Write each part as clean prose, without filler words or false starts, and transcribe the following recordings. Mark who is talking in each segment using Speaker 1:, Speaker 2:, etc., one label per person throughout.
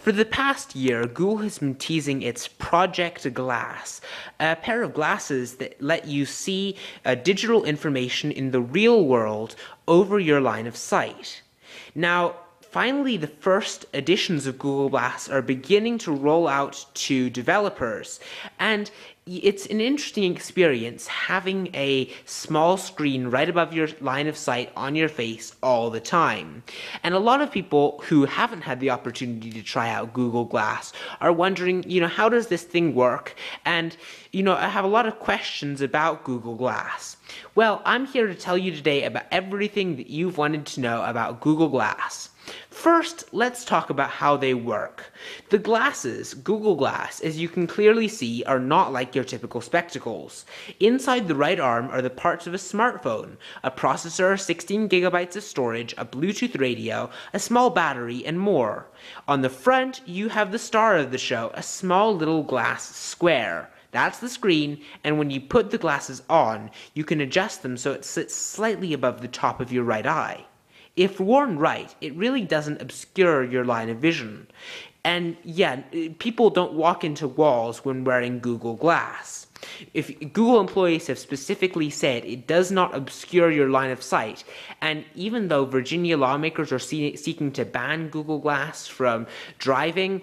Speaker 1: For the past year, Google has been teasing its Project Glass, a pair of glasses that let you see digital information in the real world over your line of sight. Now, finally, the first editions of Google Glass are beginning to roll out to developers, and it's an interesting experience having a small screen right above your line of sight on your face all the time. And a lot of people who haven't had the opportunity to try out Google Glass are wondering, how does this thing work? And, I have a lot of questions about Google Glass. Well, I'm here to tell you today about everything that you've wanted to know about Google Glass. First, let's talk about how they work. The glasses, Google Glass, as you can clearly see, are not like your typical spectacles. Inside the right arm are the parts of a smartphone, a processor, 16 gigabytes of storage, a Bluetooth radio, a small battery, and more. On the front, you have the star of the show, a small little glass square. That's the screen, and when you put the glasses on, you can adjust them so it sits slightly above the top of your right eye. If worn right, it really doesn't obscure your line of vision. And yeah, people don't walk into walls when wearing Google Glass. If Google employees have specifically said it does not obscure your line of sight, and even though Virginia lawmakers are seeking to ban Google Glass from driving,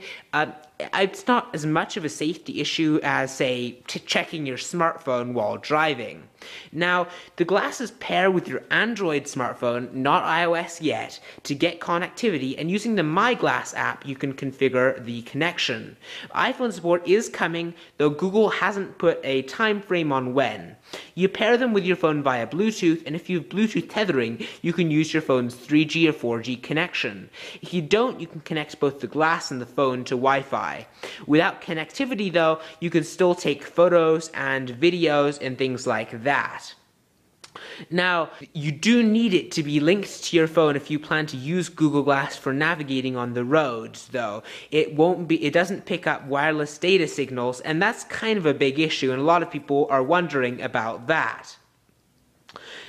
Speaker 1: it's not as much of a safety issue as, say, checking your smartphone while driving. Now, the glasses pair with your Android smartphone, not iOS yet, to get connectivity, and using the My Glass app, you can configure the connection. iPhone support is coming, though Google hasn't put a time frame on when. You pair them with your phone via Bluetooth, and if you have Bluetooth tethering, you can use your phone's 3G or 4G connection. If you don't, you can connect both the glass and the phone to Wi-Fi. Without connectivity, though, you can still take photos and videos and things like that. Now, you do need it to be linked to your phone if you plan to use Google Glass for navigating on the roads, though. It doesn't pick up wireless data signals, and that's kind of a big issue, and a lot of people are wondering about that.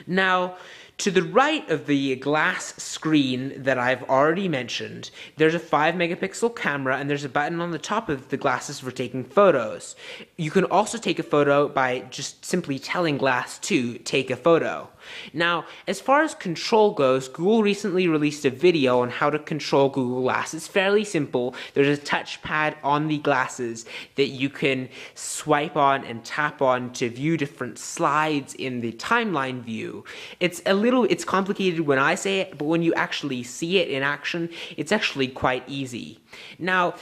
Speaker 1: Now, to the right of the glass screen that I've already mentioned, there's a 5 megapixel camera, and there's a button on the top of the glasses for taking photos. You can also take a photo by just simply telling Glass to take a photo. Now, as far as control goes, Google recently released a video on how to control Google Glass. It's fairly simple. There's a touchpad on the glasses that you can swipe on and tap on to view different slides in the timeline view. It's complicated when I say it, but when you actually see it in action, it's actually quite easy. Now,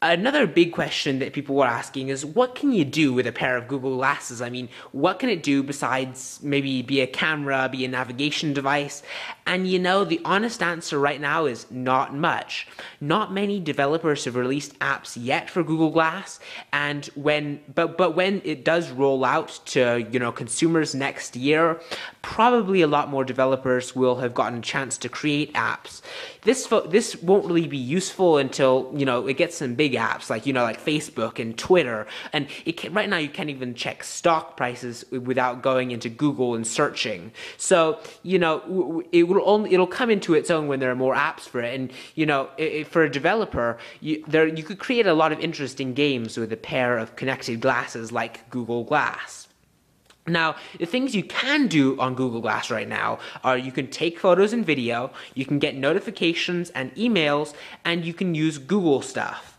Speaker 1: another big question that people were asking is, what can you do with a pair of Google Glasses? I mean, what can it do besides maybe be a camera, be a navigation device? And the honest answer right now is not much. Not many developers have released apps yet for Google Glass, and when it does roll out to, consumers next year, probably a lot more developers will have gotten a chance to create apps. This won't really be useful until, it gets some big apps like Facebook and Twitter, and right now you can't even check stock prices without going into Google and searching. So it'll come into its own when there are more apps for it, and for a developer, you could create a lot of interesting games with a pair of connected glasses like Google Glass. Now, the things you can do on Google Glass right now are you can take photos and video, you can get notifications and emails, and you can use Google stuff.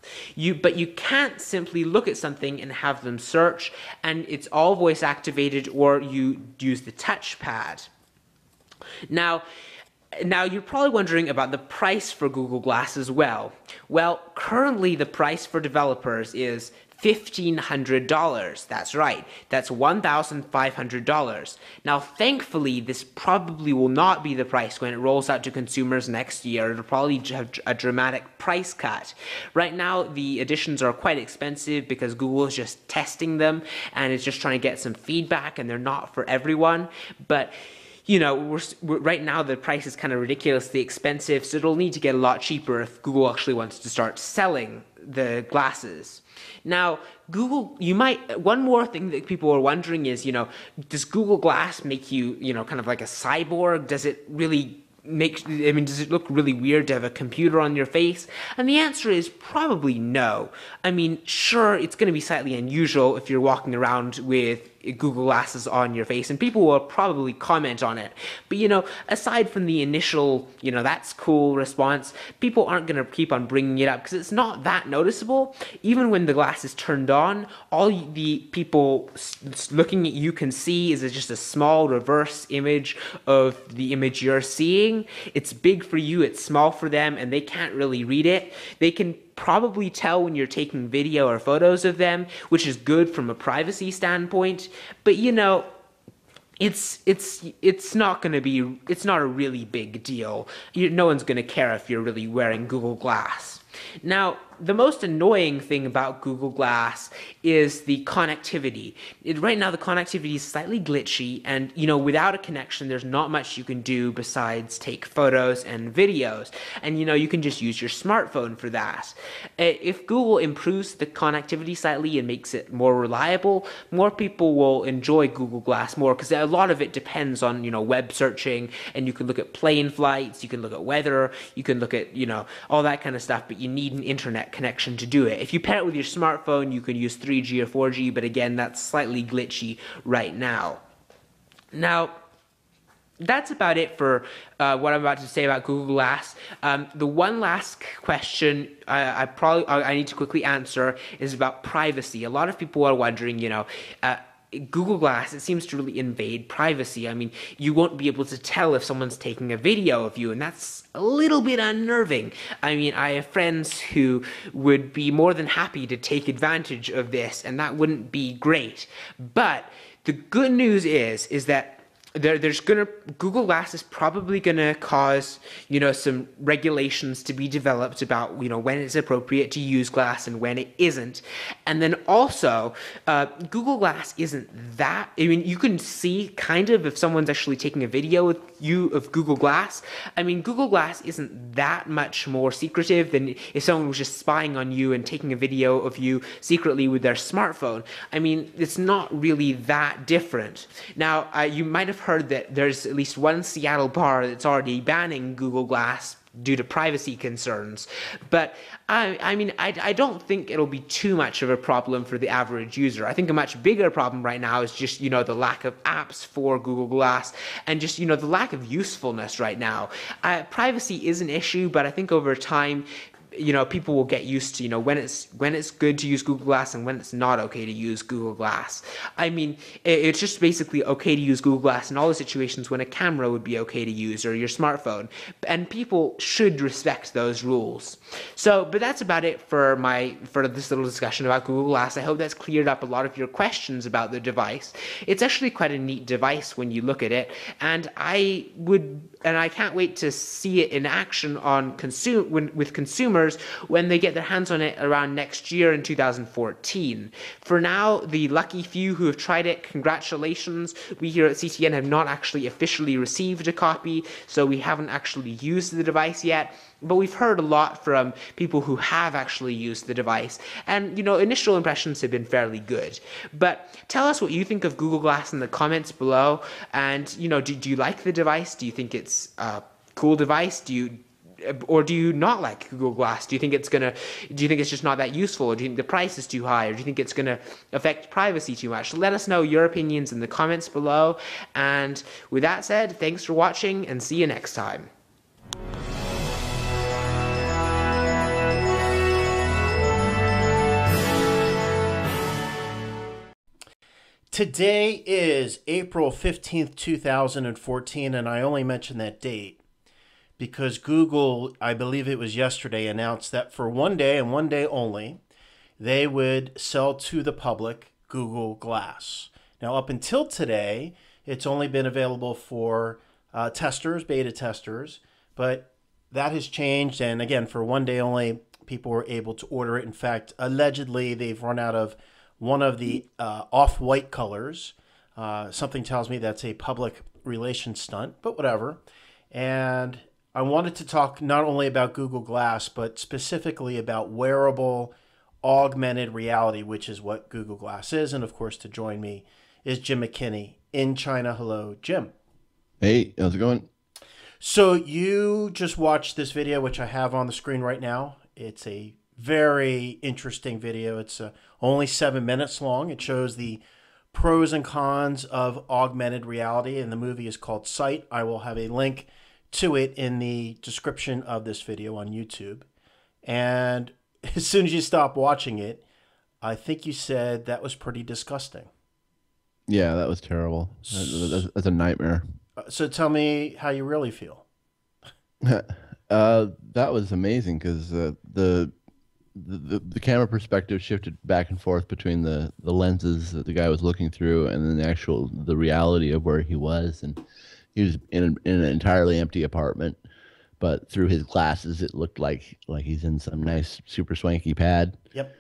Speaker 1: But you can't simply look at something and have them search, and it's all voice activated, or you use the touchpad. Now, you're probably wondering about the price for Google Glass as well. Well, currently the price for developers is $1,500. That's right. That's $1,500. Now, thankfully, this probably will not be the price when it rolls out to consumers next year. It'll probably have a dramatic price cut. Right now, the editions are quite expensive because Google is just testing them and it's just trying to get some feedback, and they're not for everyone. But right now the price is kind of ridiculously expensive, so it'll need to get a lot cheaper if Google actually wants to start selling the glasses. Now, one more thing that people are wondering is, does Google Glass make you, kind of like a cyborg? Does it really does it look really weird to have a computer on your face? And the answer is probably no. I mean, sure, it's going to be slightly unusual if you're walking around with Google Glasses on your face, and people will probably comment on it. But, aside from the initial, that's cool response, people aren't going to keep on bringing it up because it's not that noticeable. Even when the glass is turned on, all the people looking at you can see is just a small reverse image of the image you're seeing. It's big for you, it's small for them, and they can't really read it. They can probably tell when you're taking video or photos of them, which is good from a privacy standpoint. But it's not a really big deal. No one's gonna care if you're really wearing Google Glass. Now, the most annoying thing about Google Glass is the connectivity. Right now, the connectivity is slightly glitchy, and without a connection, there's not much you can do besides take photos and videos. And you can just use your smartphone for that. If Google improves the connectivity slightly and makes it more reliable, more people will enjoy Google Glass more, because a lot of it depends on web searching, and you can look at plane flights, you can look at weather, you can look at all that kind of stuff, but you need an internet connection to do it. If you pair it with your smartphone, you can use 3G or 4G, but again, that's slightly glitchy right now. Now, that's about it for what I'm about to say about Google Glass. The one last question I need to quickly answer is about privacy. A lot of people are wondering, Google Glass, it seems to really invade privacy. I mean, you won't be able to tell if someone's taking a video of you, and that's a little bit unnerving. I mean, I have friends who would be more than happy to take advantage of this, and that wouldn't be great. But the good news is that Google Glass is probably gonna cause some regulations to be developed about when it's appropriate to use glass and when it isn't. And then also Google Glass isn't that, I mean, you can see kind of if someone's actually taking a video with you of Google Glass. I mean, Google Glass isn't that much more secretive than if someone was just spying on you and taking a video of you secretly with their smartphone. I mean, it's not really that different. Now, you might have heard that there's at least one Seattle bar that's already banning Google Glass due to privacy concerns. But I don't think it'll be too much of a problem for the average user. I think a much bigger problem right now is just, the lack of apps for Google Glass and just, the lack of usefulness right now. Privacy is an issue, but I think over time, people will get used to, when it's good to use Google Glass and when it's not okay to use Google Glass. I mean, it's just basically okay to use Google Glass in all the situations when a camera would be okay to use or your smartphone. And people should respect those rules. But that's about it for this little discussion about Google Glass. I hope that's cleared up a lot of your questions about the device. It's actually quite a neat device when you look at it, and I can't wait to see it in action with consumers when they get their hands on it around next year in 2014. For now, the lucky few who have tried it, congratulations. We here at CTN have not actually officially received a copy, so we haven't actually used the device yet. But we've heard a lot from people who have actually used the device, and initial impressions have been fairly good. But tell us what you think of Google Glass in the comments below, and do you like the device? Do you think it's a cool device? Do you not like Google Glass? Do you think it's just not that useful? Or do you think the price is too high? Or do you think it's gonna affect privacy too much? Let us know your opinions in the comments below. And with that said, thanks for watching and see you next time.
Speaker 2: Today is April 15th, 2014, and I only mention that date because Google, I believe it was yesterday, announced that for one day and one day only, they would sell to the public Google Glass. Now, up until today, it's only been available for testers, beta testers, but that has changed, and again, for one day only, people were able to order it. In fact, allegedly, they've run out of one of the off-white colors. Something tells me that's a public relations stunt, but whatever. And I wanted to talk not only about Google Glass, but specifically about wearable augmented reality, which is what Google Glass is. And of course, to join me is Jim McKinney in China. Hello, Jim.
Speaker 3: Hey, how's it going?
Speaker 2: So you just watched this video, which I have on the screen right now. It's a very interesting video. It's only 7 minutes long. It shows the pros and cons of augmented reality, and the movie is called Sight. I will have a link to it in the description of this video on YouTube. And as soon as you stop watching it, I think you said that was pretty disgusting.
Speaker 3: Yeah, that was terrible. That's a nightmare.
Speaker 2: So tell me how you really feel.
Speaker 3: That was amazing because the camera perspective shifted back and forth between the lenses that the guy was looking through and then the reality of where he was. And he was in an entirely empty apartment, but through his glasses, it looked like he's in some nice, super swanky pad.
Speaker 2: Yep.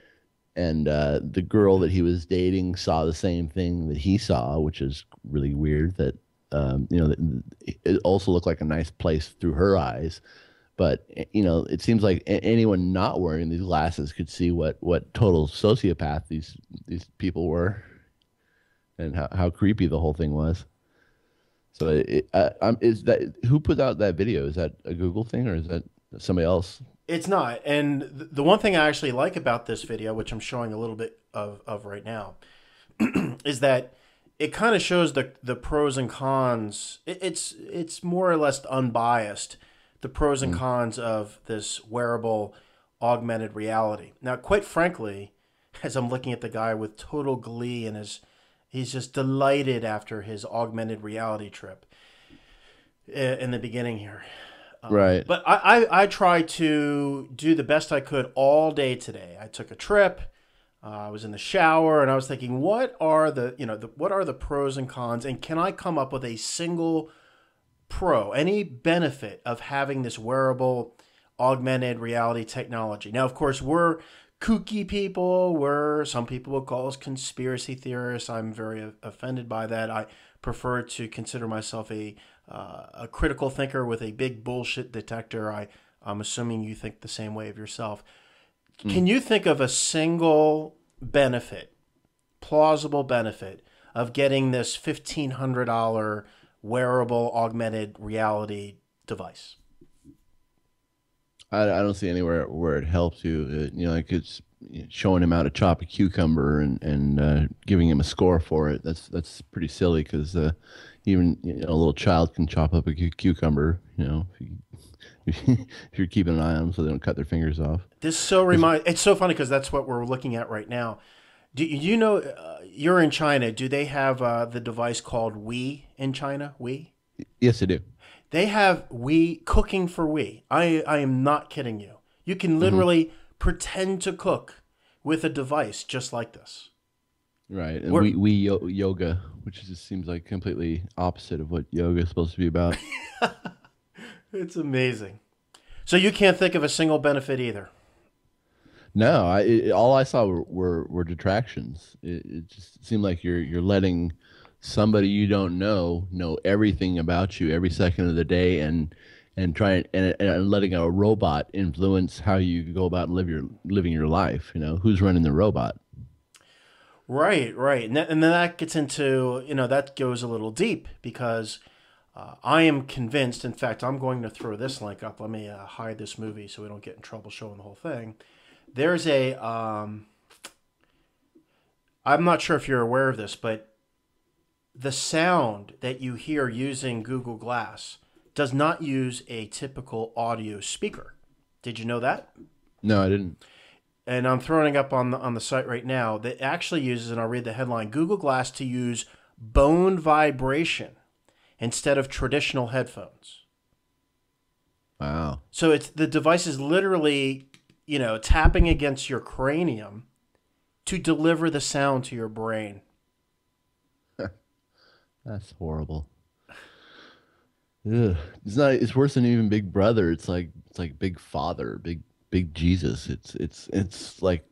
Speaker 3: And the girl that he was dating saw the same thing that he saw, which is really weird. That it also looked like a nice place through her eyes. But it seems like anyone not wearing these glasses could see what total sociopath these people were, and how creepy the whole thing was. So is that who put out that video? Is that a Google thing or is that somebody else?
Speaker 2: It's not. And the one thing I actually like about this video, which I'm showing a little bit of right now, is that it kind of shows the pros and cons. It's more or less unbiased, the pros and cons of this wearable augmented reality. Now, quite frankly, as I'm looking at the guy with total glee and he's just delighted after his augmented reality trip in the beginning here.
Speaker 3: Right.
Speaker 2: But I tried to do the best I could all day today. I took a trip. I was in the shower, and I was thinking, what are the pros and cons, and can I come up with a single pro, any benefit of having this wearable augmented reality technology? Now, of course, we're kooky people. Some people will call us conspiracy theorists. I'm very offended by that. I prefer to consider myself a critical thinker with a big bullshit detector. I'm assuming you think the same way of yourself. Can you think of a single benefit, plausible benefit, of getting this $1,500 wearable augmented reality device?
Speaker 3: I don't see anywhere where it helps you. Like it's showing him how to chop a cucumber and giving him a score for it. That's pretty silly because even a little child can chop up a cucumber. If you're keeping an eye on them so they don't cut their fingers off.
Speaker 2: It's so funny because that's what we're looking at right now. Do you know you're in China? Do they have the device called Wii in China? Wii?
Speaker 3: Yes, they do.
Speaker 2: They have Wii cooking for Wii. I am not kidding you. You can literally pretend to cook with a device just like this.
Speaker 3: Right, and we yoga, which just seems like completely opposite of what yoga is supposed to be about.
Speaker 2: It's amazing. So you can't think of a single benefit either?
Speaker 3: No, all I saw were detractions. It just seemed like you're letting somebody you don't know everything about you every second of the day, and letting a robot influence how you go about living your life. Who's running the robot?
Speaker 2: Right. And then that gets into, that goes a little deep because I am convinced, in fact, I'm going to throw this link up. Let me hide this movie so we don't get in trouble showing the whole thing. There's I'm not sure if you're aware of this, but the sound that you hear using Google Glass does not use a typical audio speaker. Did you know that?
Speaker 3: No, I didn't.
Speaker 2: And I'm throwing it up on the site right now, that actually uses, and I'll read the headline, Google Glass to use bone vibration instead of traditional headphones.
Speaker 3: Wow.
Speaker 2: So the device is literally, tapping against your cranium to deliver the sound to your brain.
Speaker 3: That's horrible. Ugh. It's worse than even Big Brother. It's like Big Father, Big Jesus. It's like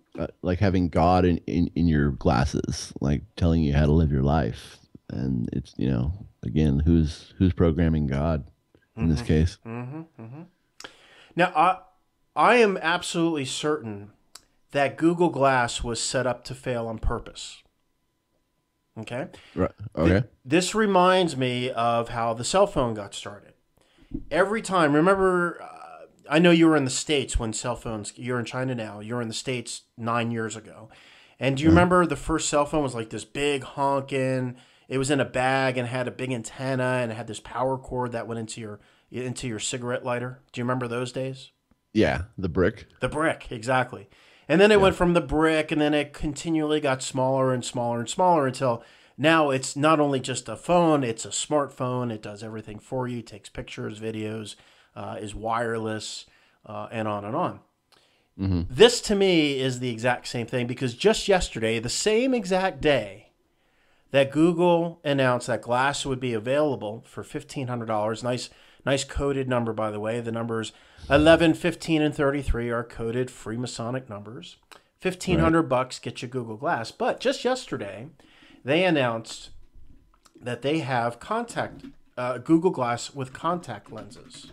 Speaker 3: having God in your glasses, like telling you how to live your life. And it's again, who's programming God in this case?
Speaker 2: Now I am absolutely certain that Google Glass was set up to fail on purpose. Okay.
Speaker 3: Right. Okay.
Speaker 2: This reminds me of how the cell phone got started. Every time, remember, I know you were in the States when cell phones, you're in China now, you're in the States 9 years ago. And do you remember the first cell phone was like this big honking, it was in a bag and had a big antenna and it had this power cord that went into your cigarette lighter? Do you remember those days?
Speaker 3: Yeah, the brick.
Speaker 2: The brick, exactly. And then it went from the brick, and then it continually got smaller and smaller and smaller until now it's not only just a phone, it's a smartphone. It does everything for you, takes pictures, videos, is wireless, and on and on.
Speaker 3: Mm-hmm.
Speaker 2: This to me is the exact same thing, because just yesterday, the same exact day that Google announced that Glass would be available for $1,500, nice coded number, by the way. The numbers 11, 15, and 33 are coded Freemasonic numbers. $1,500 gets you Google Glass. But just yesterday, they announced that they have Google Glass with contact lenses.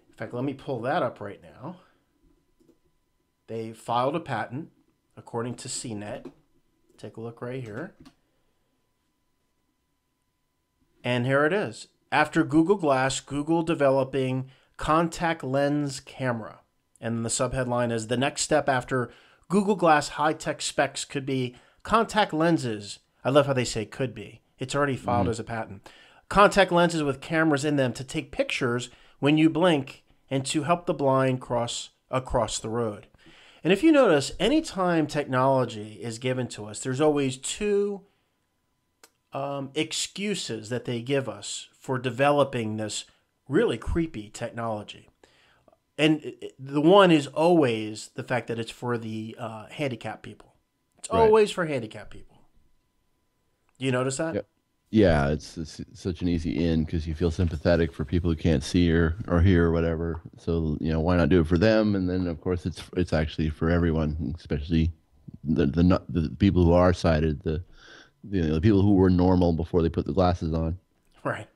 Speaker 2: In fact, let me pull that up right now. They filed a patent, according to CNET. Take a look right here. And here it is. After Google Glass, Google developing contact lens camera. And the subheadline is, the next step after Google Glass high-tech specs could be contact lenses. I love how they say could be. It's already filed as a patent. Contact lenses with cameras in them to take pictures when you blink and to help the blind cross across the road. And if you notice, anytime technology is given to us, there's always two excuses that they give us for developing this really creepy technology. And the one is always the fact that it's for the handicapped people. It's always for handicapped people. Do you notice that?
Speaker 3: Yep. Yeah, it's such an easy in because you feel sympathetic for people who can't see or hear or whatever. So, why not do it for them? And then, of course, it's actually for everyone, especially the people who are sighted, the people who were normal before they put the glasses on.
Speaker 2: Right.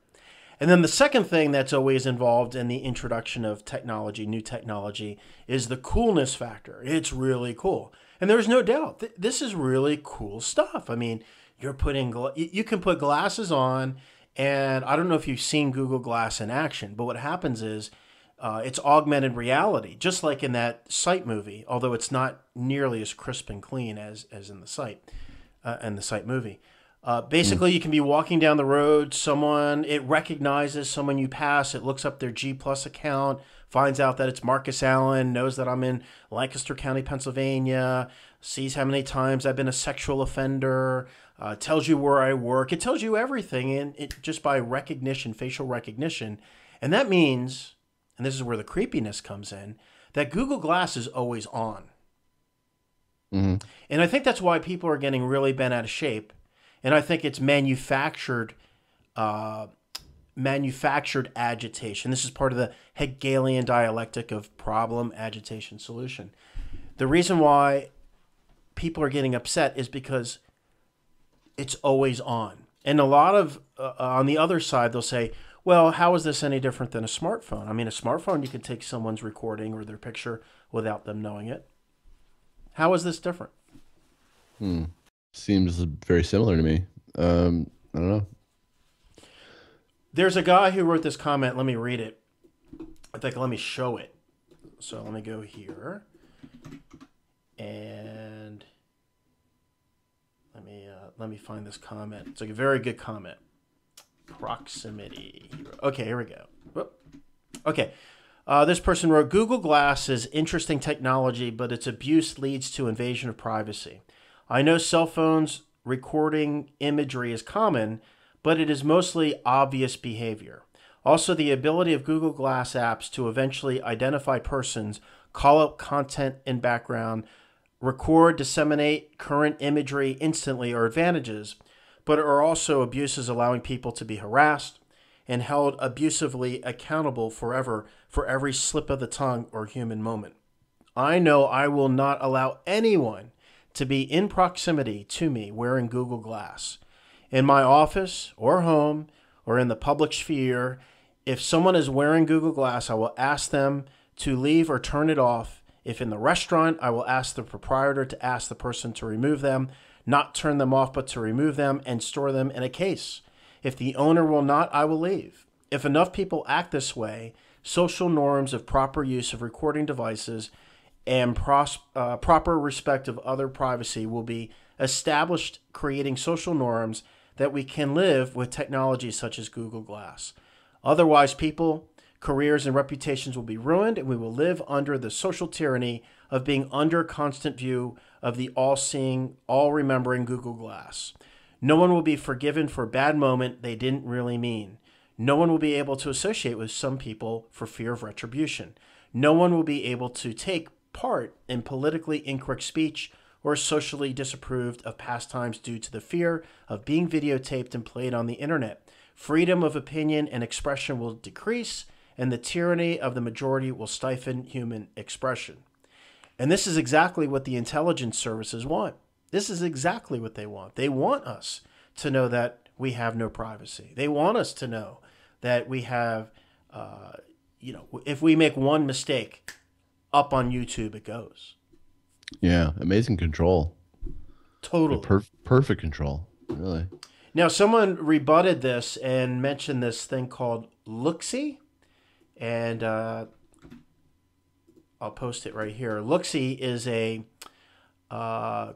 Speaker 2: And then the second thing that's always involved in the introduction of technology, new technology, is the coolness factor. It's really cool. And there's no doubt, this is really cool stuff. I mean, you can put glasses on, and I don't know if you've seen Google Glass in action, but what happens is it's augmented reality, just like in that Sight movie, although it's not nearly as crisp and clean as in the Sight movie. Basically, you can be walking down the road, it recognizes someone you pass, it looks up their G Plus account, finds out that it's Marcus Allen, knows that I'm in Lancaster County, Pennsylvania, sees how many times I've been a sexual offender, tells you where I work. It tells you everything just by recognition, facial recognition. And that means, and this is where the creepiness comes in, that Google Glass is always on.
Speaker 3: Mm-hmm.
Speaker 2: And I think that's why people are getting really bent out of shape. And I think it's manufactured agitation. This is part of the Hegelian dialectic of problem, agitation, solution. The reason why people are getting upset is because it's always on. And a lot of, on the other side, they'll say, well, how is this any different than a smartphone? I mean, a smartphone, you can take someone's recording or their picture without them knowing it. How is this different?
Speaker 3: Seems very similar to me. I don't know.
Speaker 2: There's a guy who wrote this comment. Let me read it. In fact, let me show it. So let me go here. And let me find this comment. It's like a very good comment. Proximity. Okay, here we go. Whoop. Okay. This person wrote, Google Glass is interesting technology, but its abuse leads to invasion of privacy. I know cell phones recording imagery is common, but it is mostly obvious behavior. Also, the ability of Google Glass apps to eventually identify persons, call up content in background, record, disseminate current imagery instantly are advantages, but are also abuses allowing people to be harassed and held abusively accountable forever for every slip of the tongue or human moment. I know I will not allow anyone to be in proximity to me wearing Google Glass. In my office or home or in the public sphere, if someone is wearing Google Glass, I will ask them to leave or turn it off. If in the restaurant, I will ask the proprietor to ask the person to remove them, not turn them off, but to remove them and store them in a case. If the owner will not, I will leave. If enough people act this way, social norms of proper use of recording devices and proper respect of other privacy will be established, creating social norms that we can live with technology such as Google Glass. Otherwise, people, careers, and reputations will be ruined, and we will live under the social tyranny of being under constant view of the all-seeing, all-remembering Google Glass. No one will be forgiven for a bad moment they didn't really mean. No one will be able to associate with some people for fear of retribution. No one will be able to take part in politically incorrect speech or socially disapproved of pastimes due to the fear of being videotaped and played on the internet. Freedom of opinion and expression will decrease, and the tyranny of the majority will stifle human expression. And this is exactly what the intelligence services want. This is exactly what they want. They want us to know that we have no privacy. They want us to know that we have, if we make one mistake, up on YouTube it goes.
Speaker 3: Yeah, amazing control.
Speaker 2: Totally.
Speaker 3: Perfect control, really.
Speaker 2: Now, someone rebutted this and mentioned this thing called Looksee, and I'll post it right here. Looksee is a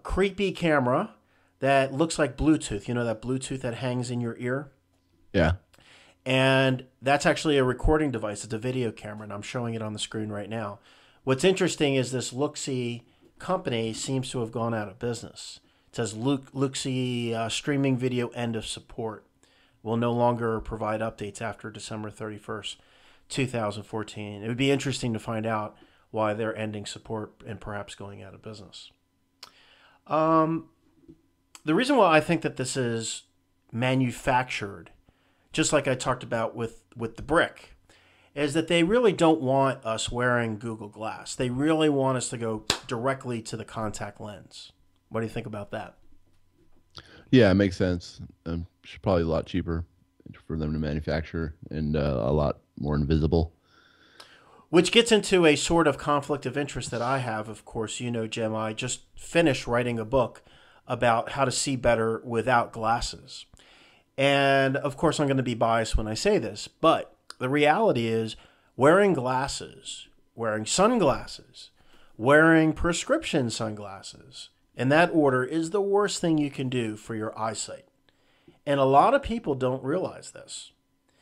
Speaker 2: creepy camera that looks like Bluetooth. You know that Bluetooth that hangs in your ear?
Speaker 3: Yeah.
Speaker 2: And that's actually a recording device. It's a video camera, and I'm showing it on the screen right now. What's interesting is this Looksee company seems to have gone out of business. It says Looksee streaming video end of support. Will no longer provide updates after December 31st, 2014. It would be interesting to find out why they're ending support and perhaps going out of business. The reason why I think that this is manufactured, just like I talked about with the brick, is that they really don't want us wearing Google Glass. They really want us to go directly to the contact lens. What do you think about that?
Speaker 3: Yeah, it makes sense. It's probably a lot cheaper for them to manufacture and a lot more invisible.
Speaker 2: Which gets into a sort of conflict of interest that I have. Of course, you know, Jim, I just finished writing a book about how to see better without glasses. And of course, I'm going to be biased when I say this, but the reality is wearing glasses, wearing sunglasses, wearing prescription sunglasses, in that order is the worst thing you can do for your eyesight. And a lot of people don't realize this.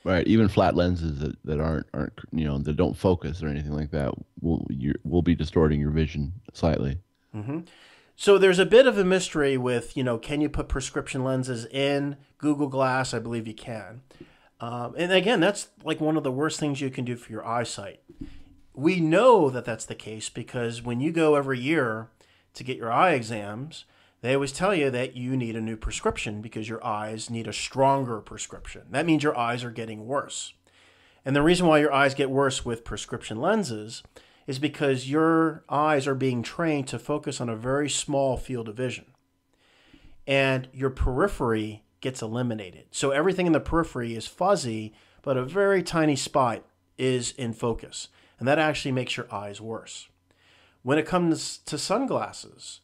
Speaker 3: Right, even flat lenses that aren't that don't focus or anything like that will be distorting your vision slightly.
Speaker 2: Mm-hmm. So there's a bit of a mystery with, can you put prescription lenses in Google Glass? I believe you can. And again, that's like one of the worst things you can do for your eyesight. We know that that's the case because when you go every year to get your eye exams, they always tell you that you need a new prescription because your eyes need a stronger prescription. That means your eyes are getting worse. And the reason why your eyes get worse with prescription lenses is because your eyes are being trained to focus on a very small field of vision. And your periphery gets eliminated. So everything in the periphery is fuzzy, but a very tiny spot is in focus. And that actually makes your eyes worse. When it comes to sunglasses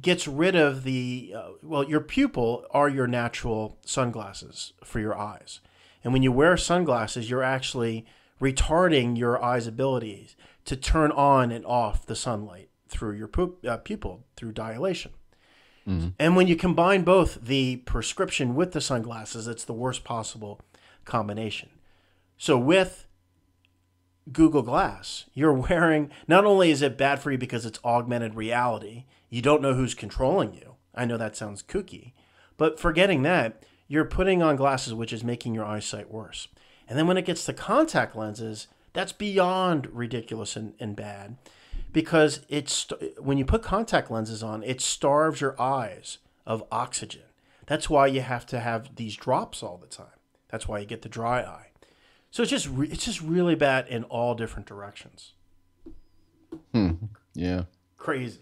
Speaker 2: gets rid of your pupil are your natural sunglasses for your eyes. And when you wear sunglasses, you're actually retarding your eye's abilities to turn on and off the sunlight through your pupil through dilation. Mm-hmm. And when you combine both the prescription with the sunglasses, it's the worst possible combination. So with Google Glass, you're wearing, not only is it bad for you because it's augmented reality, you don't know who's controlling you. I know that sounds kooky, but forgetting that, you're putting on glasses, which is making your eyesight worse. And then when it gets to contact lenses, that's beyond ridiculous and bad because when you put contact lenses on, it starves your eyes of oxygen. That's why you have to have these drops all the time. That's why you get the dry eye. So it's just really bad in all different directions.
Speaker 3: Yeah.
Speaker 2: Crazy.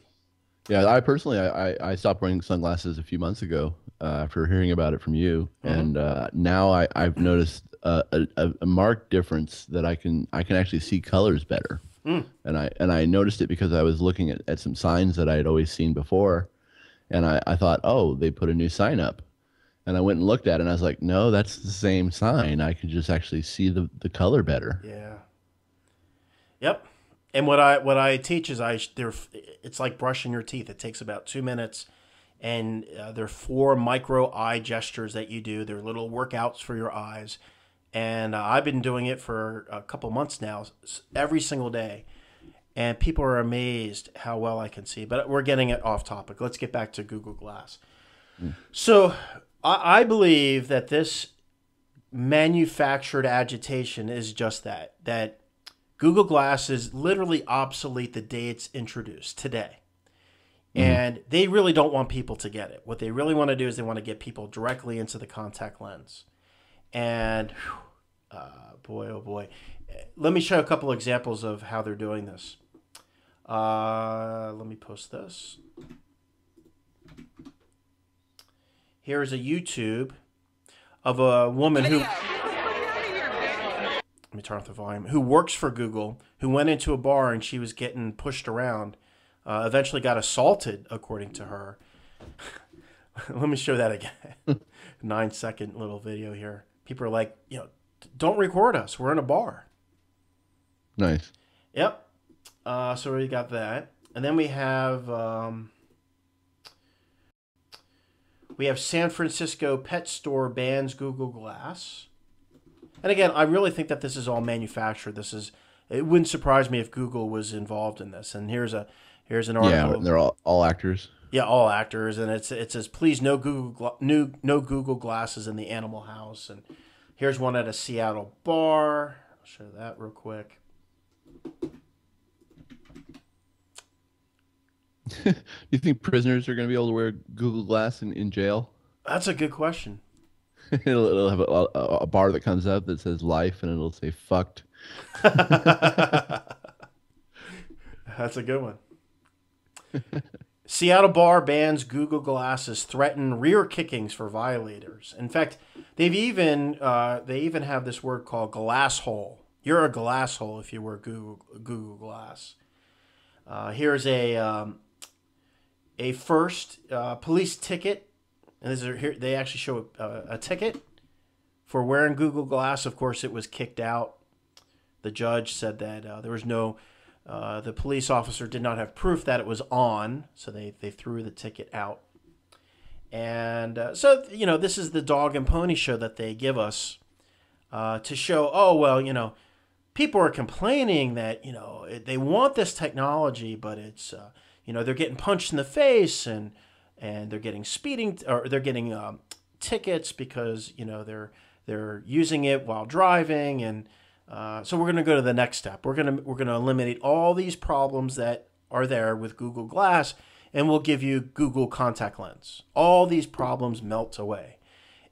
Speaker 3: Yeah, I personally, I stopped wearing sunglasses a few months ago after hearing about it from you, and now I've noticed a marked difference that I can actually see colors better. And I noticed it because I was looking at some signs that I had always seen before, and I thought, oh, they put a new sign up, And I went and looked at it, and I was like, no, that's the same sign. I could just actually see the color better.
Speaker 2: Yeah. Yep. And what I teach is it's like brushing your teeth. It takes about 2 minutes, and there are 4 micro eye gestures that you do. They're little workouts for your eyes, and I've been doing it for a couple months now, every single day. And people are amazed how well I can see. But we're getting it off topic. Let's get back to Google Glass. So I believe that this manufactured agitation is just that Google Glass is literally obsolete the day it's introduced today. And they really don't want people to get it. What they really want to do is they want to get people directly into the contact lens. And boy, oh boy. Let me show a couple examples of how they're doing this. Let me post this. Here's a YouTube of a woman who... Let me turn off the volume. Who works for Google, who went into a bar and she was getting pushed around, eventually got assaulted, according to her. Let me show that again. 9-second little video here. People are like, don't record us. We're in a bar.
Speaker 3: Nice.
Speaker 2: Yep. So we got that. And then we have San Francisco pet store bans Google Glass. And again, I really think that this is all manufactured. It wouldn't surprise me if Google was involved in this. And here's an article.
Speaker 3: Yeah, they're all actors.
Speaker 2: Yeah, all actors, and it says please no Google glasses in the animal house. And here's one at a Seattle bar. I'll show that real quick.
Speaker 3: You think prisoners are going to be able to wear Google Glass in jail?
Speaker 2: That's a good question.
Speaker 3: It'll have a bar that comes up that says life, and it'll say fucked.
Speaker 2: That's a good one. Seattle bar bans Google Glasses, threaten rear kickings for violators. In fact, they even have this word called glass hole. You're a glass hole if you wear Google Glass. Here's a first police ticket. And here they actually show a ticket for wearing Google Glass. Of course, it was kicked out. The judge said that there was no. The police officer did not have proof that it was on, so they threw the ticket out. And so this is the dog and pony show that they give us to show. Oh well, people are complaining that they want this technology, but it's they're getting punched in the face and they're getting they're getting tickets because they're using it while driving, and so we're going to go to the next step. We're going to eliminate all these problems that are there with Google Glass, and we'll give you Google Contact Lens. All these problems melt away,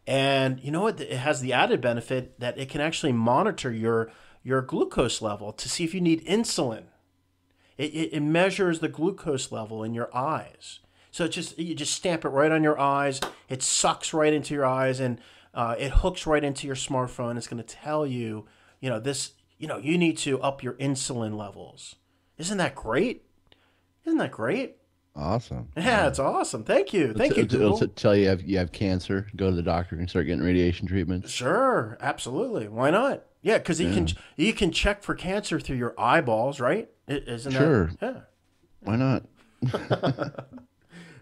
Speaker 2: and you know what? It has the added benefit that it can actually monitor your glucose level to see if you need insulin. It measures the glucose level in your eyes. So you just stamp it right on your eyes. It sucks right into your eyes, and it hooks right into your smartphone. It's going to tell you, you need to up your insulin levels. Isn't that great? Isn't that great?
Speaker 3: Awesome.
Speaker 2: Yeah, it's awesome. Thank you. Thank you, Google.
Speaker 3: It'll tell you you have cancer. Go to the doctor and start getting radiation treatment.
Speaker 2: Sure, absolutely. Why not? Yeah, because you can check for cancer through your eyeballs, right? Isn't
Speaker 3: sure.
Speaker 2: That? Yeah.
Speaker 3: Why not?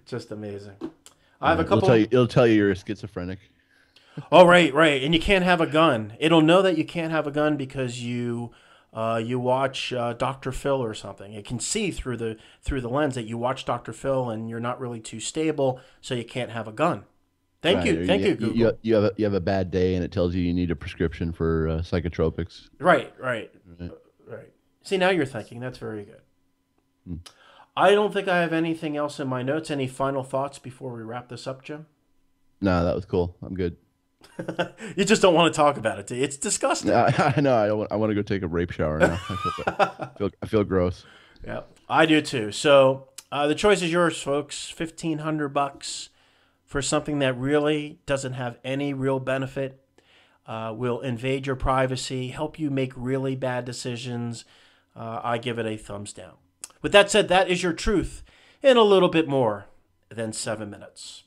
Speaker 2: Just amazing. I have a couple.
Speaker 3: It'll tell you you're a schizophrenic.
Speaker 2: Oh, right. And you can't have a gun. It'll know that you can't have a gun because you watch Dr. Phil or something. It can see through the lens that you watch Dr. Phil and you're not really too stable, so you can't have a gun. Thank you, Google.
Speaker 3: You have a bad day, and it tells you need a prescription for psychotropics.
Speaker 2: Right. See, now you're thinking. That's very good. I don't think I have anything else in my notes. Any final thoughts before we wrap this up, Jim?
Speaker 3: No, that was cool. I'm good.
Speaker 2: You just don't want to talk about it, do you? It's disgusting.
Speaker 3: I know. I want to go take a rape shower now. I feel gross.
Speaker 2: Yeah, I do too. So the choice is yours, folks. $1,500 for something that really doesn't have any real benefit, will invade your privacy, help you make really bad decisions. I give it a thumbs down. With that said, that is your truth in a little bit more than 7 minutes.